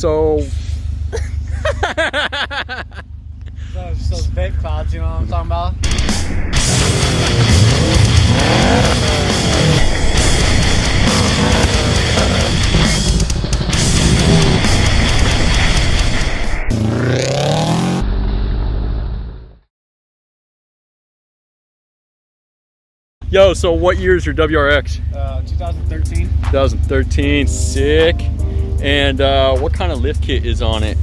So just those vape clouds, you know what I'm talking about? Yo, so what year is your WRX? 2013. 2013, sick. And what kind of lift kit is on it?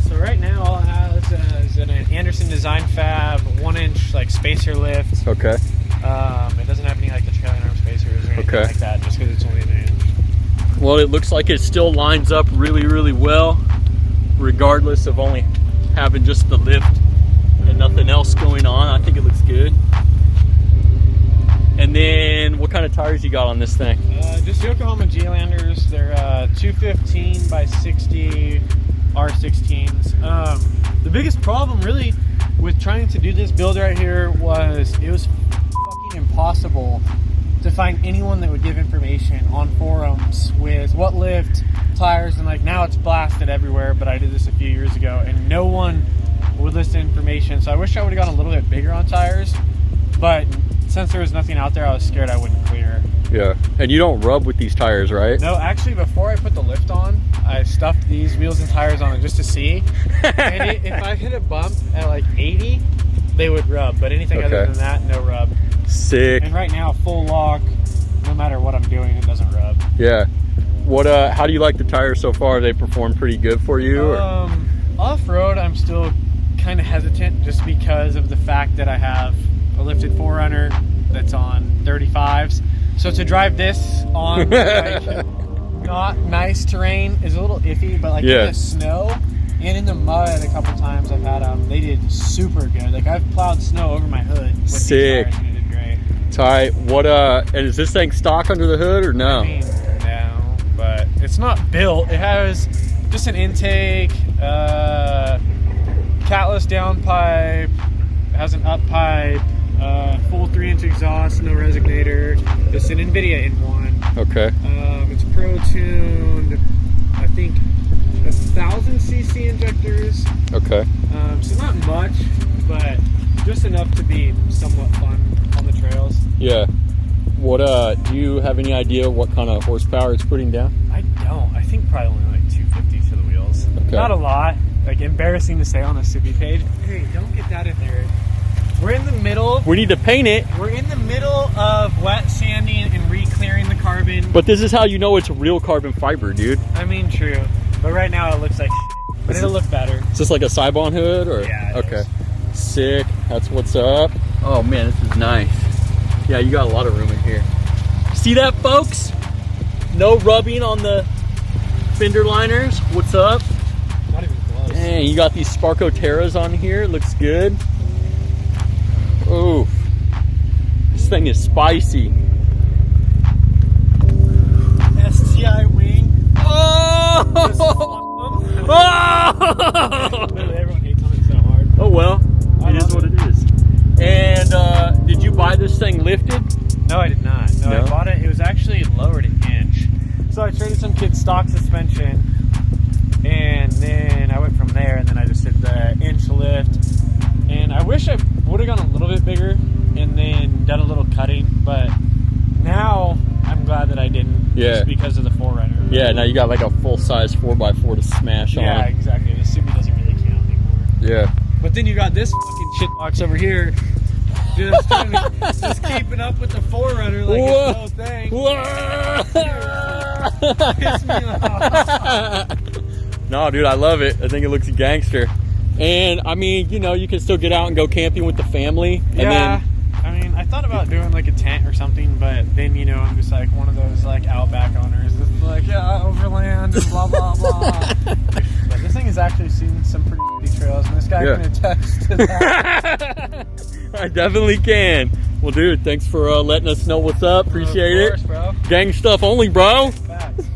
So right now all it has is an Anderson Design Fab 1-inch like spacer lift. Okay. It doesn't have any like the trailing arm spacers or anything like that, just because it's only an inch. Well, it looks like it still lines up really, really well, regardless of only having just the lift and nothing else going on. I think it looks good. And then what kind of tires you got on this thing? Just Yokohama G-Landers. They're 215 by 60 R16s. The biggest problem really with trying to do this build right here was it was fucking impossible to find anyone that would give information on forums with what lift, tires, and like now it's blasted everywhere, but I did this a few years ago and no one would list information. So I wish I would have gone a little bit bigger on tires, but since there was nothing out there, I was scared I wouldn't clear. Yeah, and you don't rub with these tires, right? No, actually, before I put the lift on, I stuffed these wheels and tires on it just to see. And if I hit a bump at like 80, they would rub. But anything other than that, no rub. Sick. And right now, full lock, no matter what I'm doing, it doesn't rub. Yeah. What? How do you like the tires so far? They perform pretty good for you? Off-road, I'm still kind of hesitant just because of the fact that I have a lifted 4Runner that's on 35s. So to drive this on like not nice terrain is a little iffy, but like in the snow and in the mud a couple times I've had them, they did super good. Like I've plowed snow over my hood with sick. These tires and it did great. Tight. What and is this thing stock under the hood or no? I mean, no, but it's not built. It has just an intake, catless downpipe, it has an up pipe, full 3-inch exhaust, no resignator. It's an NVIDIA in one. Okay. It's pro tuned. I think 1,000cc injectors. Okay. So not much, but just enough to be somewhat fun on the trails. Yeah. What? Do you have any idea what kind of horsepower it's putting down? I don't. I think probably only like 250 to the wheels. Okay. Not a lot. Like embarrassing to say on a Subi page. Hey, don't get that in there. We're in the middle. We need to paint it. We're in the middle of wet sanding and re-clearing the carbon. But this is how you know it's real carbon fiber, dude. I mean, true. But right now it looks like shit. But it'll look better. Is this like a Cybon hood? Or? Yeah, it okay. is. Sick. That's what's up. Oh, man, this is nice. Yeah, you got a lot of room in here. See that, folks? No rubbing on the fender liners. What's up? Not even close. Dang, you got these Sparco Terras on here. Looks good. Oof. This thing is spicy. STI wing. Oh! Literally everyone hates on it so hard. Oh well, it is what it is. And did you buy this thing lifted? No, I did not. No, No? I bought it. It was actually lowered an inch. So I traded some kid's stock suspension, and then I went from there, and then I just did the inch lift. And I wish I would have gone a little bit bigger and then done a little cutting, but now I'm glad that I didn't. Yeah. Just because of the 4Runner. Yeah, now you got like a full-size 4x4 to smash on. Yeah, exactly. The Subi doesn't really count anymore. Yeah. But then you got this fucking shit box over here, just keeping up with the 4Runner like it's no thing. Piss me off. No, dude, I love it. I think it looks gangster. And I mean, you know, you can still get out and go camping with the family. And Yeah. I mean, I thought about doing like a tent or something, but then, you know, I'm just like one of those like outback owners that's like, yeah, overland and blah, blah, blah. But this thing has actually seen some pretty trails, and this guy can attest to that. I definitely can. Well, dude, thanks for letting us know what's up. Appreciate Of course, it. Bro. Gang stuff only, bro. Facts.